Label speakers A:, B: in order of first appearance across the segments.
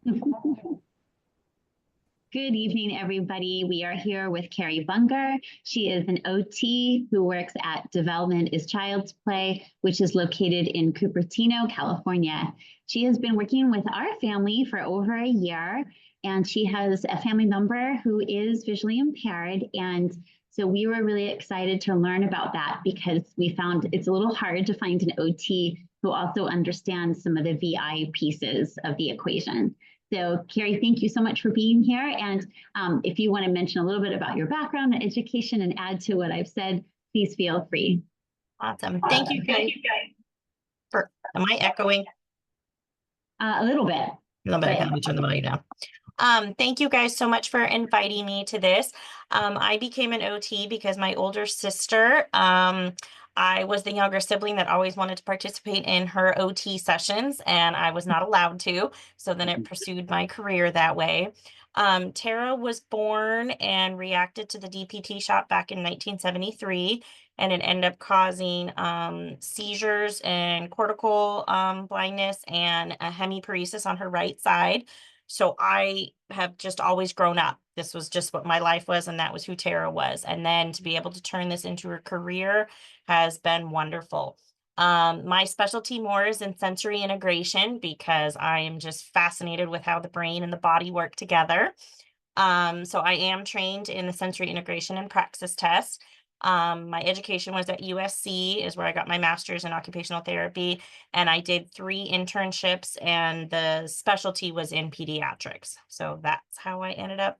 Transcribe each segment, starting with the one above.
A: Good evening, everybody. We are here with Kerry Bunger. She is an OT who works at Development is Child's Play, which is located in Cupertino, California. She has been working with our family for over a year, and she has a family member who is visually impaired. And so we were really excited to learn about that because we found it's a little hard to find an OT who also understands some of the VI pieces of the equation. So Kerry, thank you so much for being here. And if you want to mention a little bit about your background and education and add to what I've said, please feel free.
B: Awesome. Thank you, guys. Am I echoing?
A: A little bit.
B: A little bit. Let me turn the volume down. Thank you guys so much for inviting me to this. I became an OT because my older sister, I was the younger sibling that always wanted to participate in her OT sessions, and I was not allowed to. So then it pursued my career that way. Tara was born and reacted to the DPT shot back in 1973, and it ended up causing seizures and cortical blindness and a hemiparesis on her right side. So I have just always grown up. This was just what my life was, and that was who Tara was. And then to be able to turn this into a career has been wonderful. My specialty more is in sensory integration because I am just fascinated with how the brain and the body work together. So I am trained in the sensory integration and Praxis test. My education was at USC, is where I got my master's in occupational therapy, and I did 3 internships, and the specialty was in pediatrics. So that's how I ended up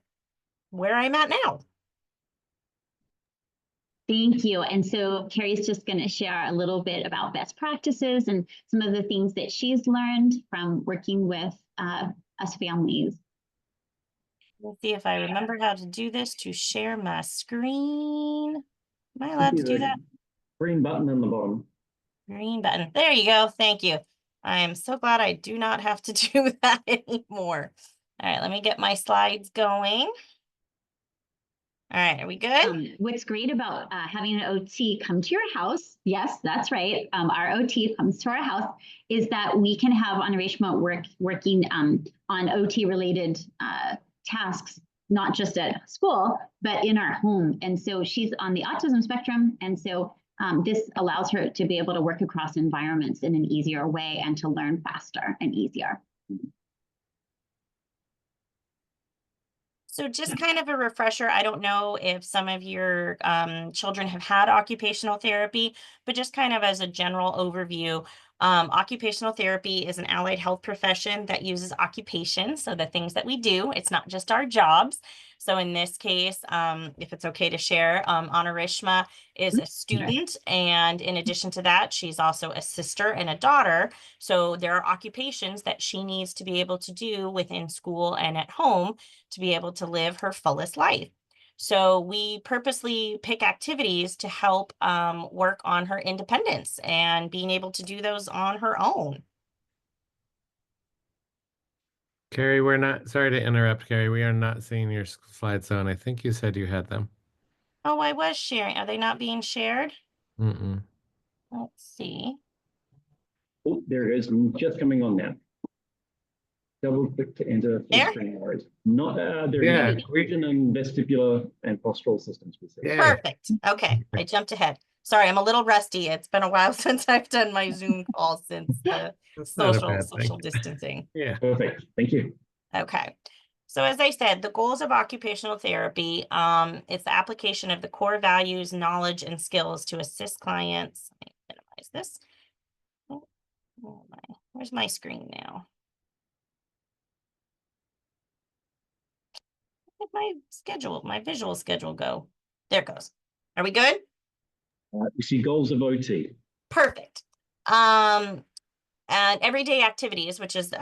B: where I'm at now.
A: Thank you. And so Kerry's just going to share a little bit about best practices and some of the things that she's learned from working with us families.
B: Let's see if I remember how to do this to share my screen. Am I allowed to do that?
C: Green button in the bottom.
B: Green button. There you go. Thank you. I am so glad I do not have to do that anymore. All right, let me get my slides going. All right, are we good?
A: What's great about having an OT come to your house, yes, that's right, our OT comes to our house, is that we can have Anureshma working on OT-related tasks, not just at school, but in our home. And so she's on the autism spectrum, and so this allows her to be able to work across environments in an easier way and to learn faster and easier.
B: So just kind of a refresher, I don't know if some of your children have had occupational therapy, but just kind of as a general overview, occupational therapy is an allied health profession that uses occupation, so the things that we do, it's not just our jobs. So in this case, if it's okay to share, Anureshma is a student, and in addition to that, she's also a sister and a daughter. So there are occupations that she needs to be able to do within school and at home to be able to live her fullest life. So we purposely pick activities to help work on her independence and being able to do those on her own.
D: Kerry, we're not, sorry to interrupt, Kerry. We are not seeing your slides, and I think you said you had them.
B: Oh, I was sharing. Are they not being shared?
D: Mm-mm.
B: Let's see.
C: Oh, there it is. Just coming on now. Double click to enter full screen mode. Not there. Region and vestibular and postural systems.
B: Perfect. Okay, I jumped ahead. Sorry, I'm a little rusty. It's been a while since I've done my Zoom call since the social distancing.
D: Yeah.
C: Perfect. Thank you.
B: Okay. So as I said, the goals of occupational therapy, it's the application of the core values, knowledge, and skills to assist clients. Let me minimize this. Oh, where's my screen now? Where'd my visual schedule go? There it goes. Are we good?
C: We see goals of OT.
B: Perfect. And everyday activities, which is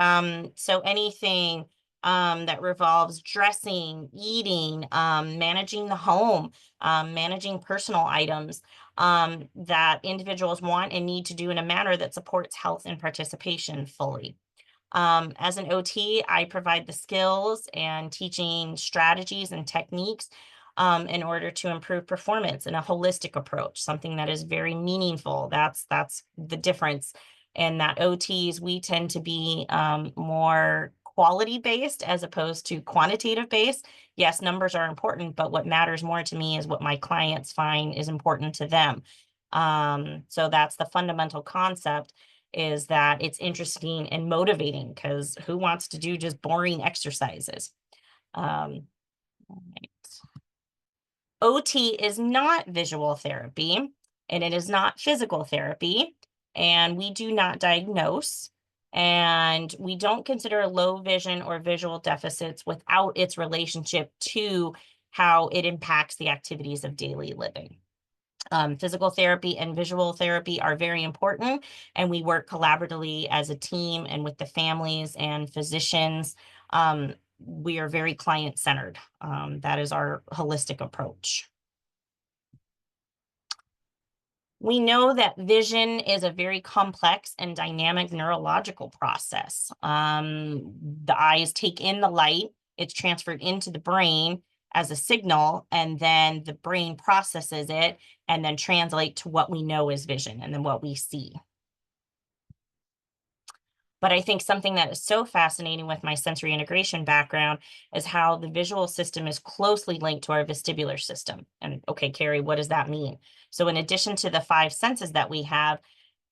B: so anything that revolves dressing, eating, managing the home, managing personal items that individuals want and need to do in a manner that supports health and participation fully. As an OT, I provide the skills and teaching strategies and techniques in order to improve performance in a holistic approach, something that is very meaningful. That's the difference. And that OTs, we tend to be more quality based as opposed to quantitative based. Yes, numbers are important, but what matters more to me is what my clients find is important to them. So that's the fundamental concept, is that it's interesting and motivating, because who wants to do just boring exercises? Right. OT is not visual therapy, and it is not physical therapy, and we do not diagnose, and we don't consider low vision or visual deficits without its relationship to how it impacts the activities of daily living. Physical therapy and visual therapy are very important, and we work collaboratively as a team and with the families and physicians. We are very client-centered. That is our holistic approach. We know that vision is a very complex and dynamic neurological process. The eyes take in the light, it's transferred into the brain as a signal, and then the brain processes it and then translate to what we know as vision and then what we see. But I think something that is so fascinating with my sensory integration background is how the visual system is closely linked to our vestibular system. And okay, Kerry, what does that mean? So in addition to the 5 senses that we have,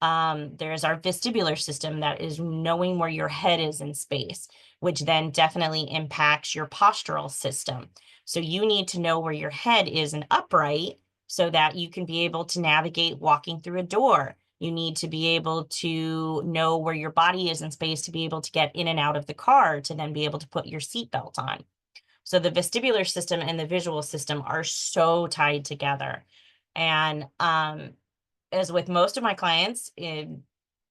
B: there's our vestibular system that is knowing where your head is in space, which then definitely impacts your postural system. So you need to know where your head is in upright so that you can be able to navigate walking through a door. You need to be able to know where your body is in space to be able to get in and out of the car, to then be able to put your seatbelt on. So the vestibular system and the visual system are so tied together. And as with most of my clients,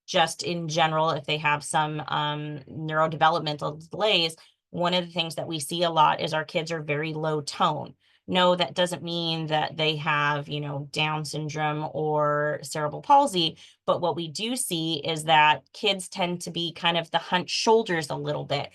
B: just in general, if they have some neurodevelopmental delays, one of the things that we see a lot is our kids are very low tone. No, that doesn't mean that they have, Down syndrome or cerebral palsy. But what we do see is that kids tend to be kind of the hunched shoulders a little bit.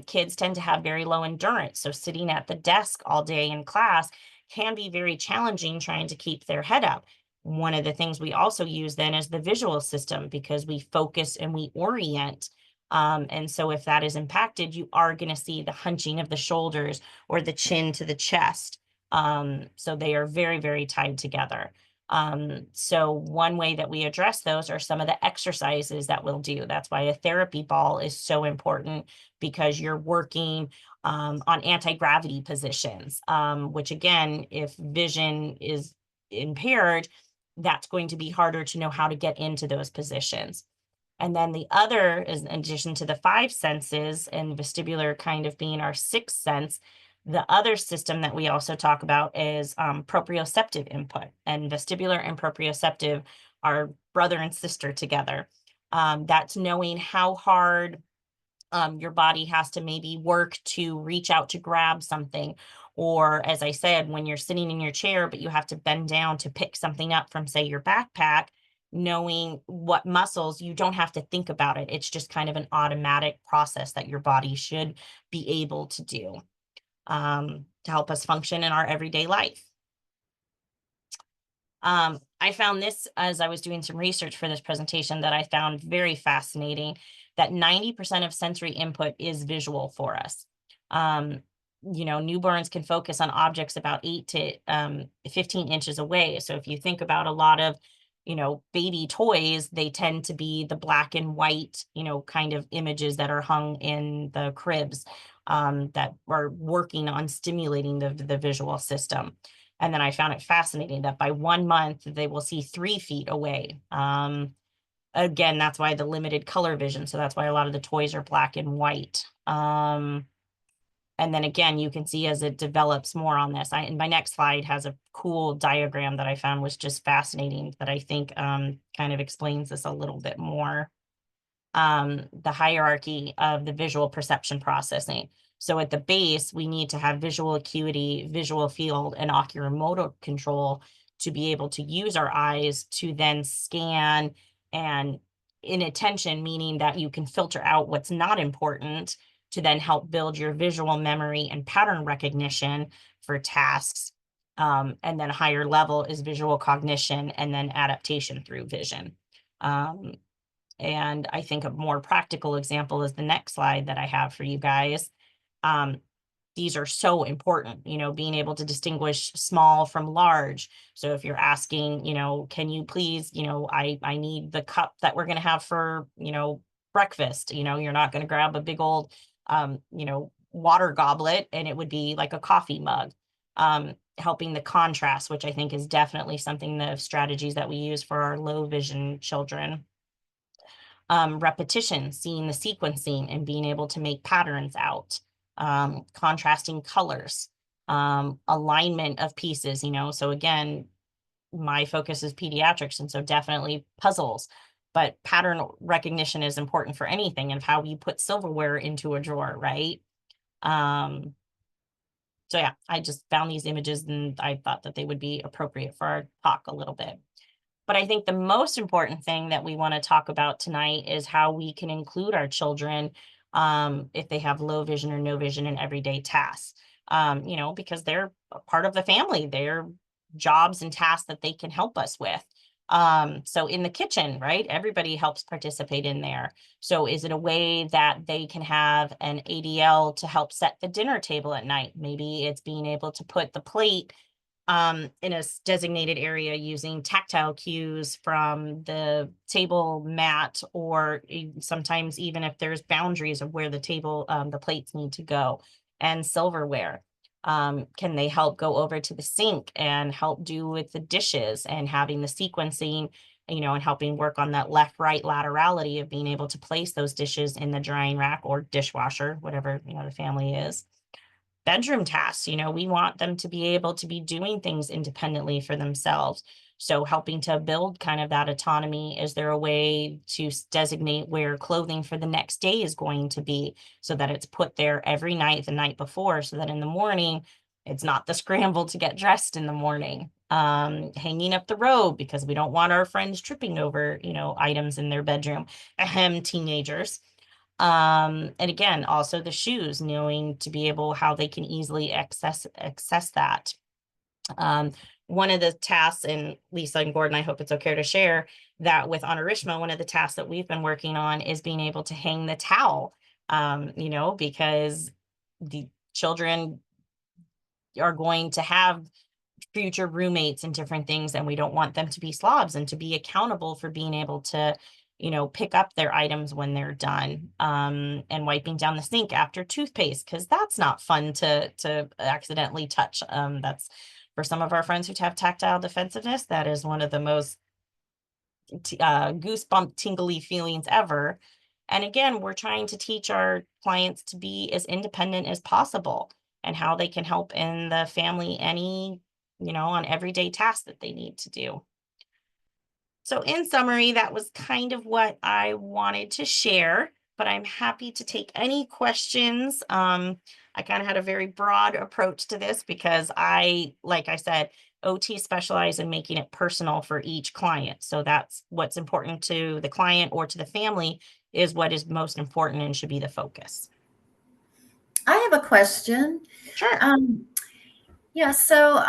B: Kids tend to have very low endurance. So sitting at the desk all day in class can be very challenging trying to keep their head up. One of the things we also use then is the visual system, because we focus and we orient. And so if that is impacted, you are going to see the hunching of the shoulders or the chin to the chest. So they are very, very tied together. So one way that we address those are some of the exercises that we'll do. That's why a therapy ball is so important, because you're working on anti-gravity positions, which again, if vision is impaired, that's going to be harder to know how to get into those positions. And then the other is, in addition to the 5 senses and vestibular kind of being our 6th sense, the other system that we also talk about is proprioceptive input. And vestibular and proprioceptive are brother and sister together. That's knowing how hard your body has to maybe work to reach out to grab something. Or as I said, when you're sitting in your chair, but you have to bend down to pick something up from, say, your backpack, knowing what muscles, you don't have to think about it. It's just kind of an automatic process that your body should be able to do to help us function in our everyday life. I found this as I was doing some research for this presentation that I found very fascinating, that 90% of sensory input is visual for us. Newborns can focus on objects about 8 to 15 inches away. So if you think about a lot of, baby toys, they tend to be the black and white, kind of images that are hung in the cribs that are working on stimulating the visual system. And then I found it fascinating that by 1 month, they will see 3 feet away. Again, that's why the limited color vision. So that's why a lot of the toys are black and white. And then again, you can see as it develops more on this. And my next slide has a cool diagram that I found was just fascinating, that I think kind of explains this a little bit more. The hierarchy of the visual perception processing. So at the base, we need to have visual acuity, visual field, and oculomotor control to be able to use our eyes to then scan and inattention, meaning that you can filter out what's not important to then help build your visual memory and pattern recognition for tasks. And then higher level is visual cognition and then adaptation through vision. And I think a more practical example is the next slide that I have for you guys. These are so important, you know, being able to distinguish small from large. So if you're asking, you know, can you please, you know, I need the cup that we're going to have for, you know, breakfast. You know, you're not going to grab a big old, you know, water goblet, and it would be like a coffee mug. Helping the contrast, which I think is definitely something of strategies that we use for our low vision children. Repetition, seeing the sequencing and being able to make patterns out. Contrasting colors, alignment of pieces, you know, so again, my focus is pediatrics, and so definitely puzzles, but pattern recognition is important for anything, and how you put silverware into a drawer, right? So yeah, I just found these images and I thought that they would be appropriate for our talk a little bit. But I think the most important thing that we want to talk about tonight is how we can include our children if they have low vision or no vision in everyday tasks, you know, because they're a part of the family, they're jobs and tasks that they can help us with. So in the kitchen, right, everybody helps participate in there. So is it a way that they can have an ADL to help set the dinner table at night? Maybe it's being able to put the plate in a designated area using tactile cues from the table mat, or sometimes even if there's boundaries of where the table, the plates need to go, and silverware. Can they help go over to the sink and help do with the dishes and having the sequencing, you know, and helping work on that left-right laterality of being able to place those dishes in the drying rack or dishwasher, whatever, you know, the family is. Bedroom tasks, you know, we want them to be able to be doing things independently for themselves. So helping to build kind of that autonomy. Is there a way to designate where clothing for the next day is going to be, so that it's put there every night the night before, so that in the morning, it's not the scramble to get dressed in the morning. Hanging up the robe, because we don't want our friends tripping over, you know, items in their bedroom. Ahem, teenagers. And again, also the shoes, knowing to be able how they can easily access that. One of the tasks, and Lisa and Gordon, I hope it's okay to share that with Honorishma, one of the tasks that we've been working on is being able to hang the towel, you know, because the children are going to have future roommates and different things, and we don't want them to be slobs, and to be accountable for being able to, you know, pick up their items when they're done, and wiping down the sink after toothpaste, because that's not fun to accidentally touch. That's for some of our friends who have tactile defensiveness, that is one of the most goosebump tingly feelings ever. And again, we're trying to teach our clients to be as independent as possible, and how they can help in the family any, you know, on everyday tasks that they need to do. So in summary, that was kind of what I wanted to share, but I'm happy to take any questions. I kind of had a very broad approach to this because like I said, OT specialize in making it personal for each client. So that's what's important to the client or to the family, is what is most important and should be the focus.
E: I have a question.
B: Sure.
E: Yeah, so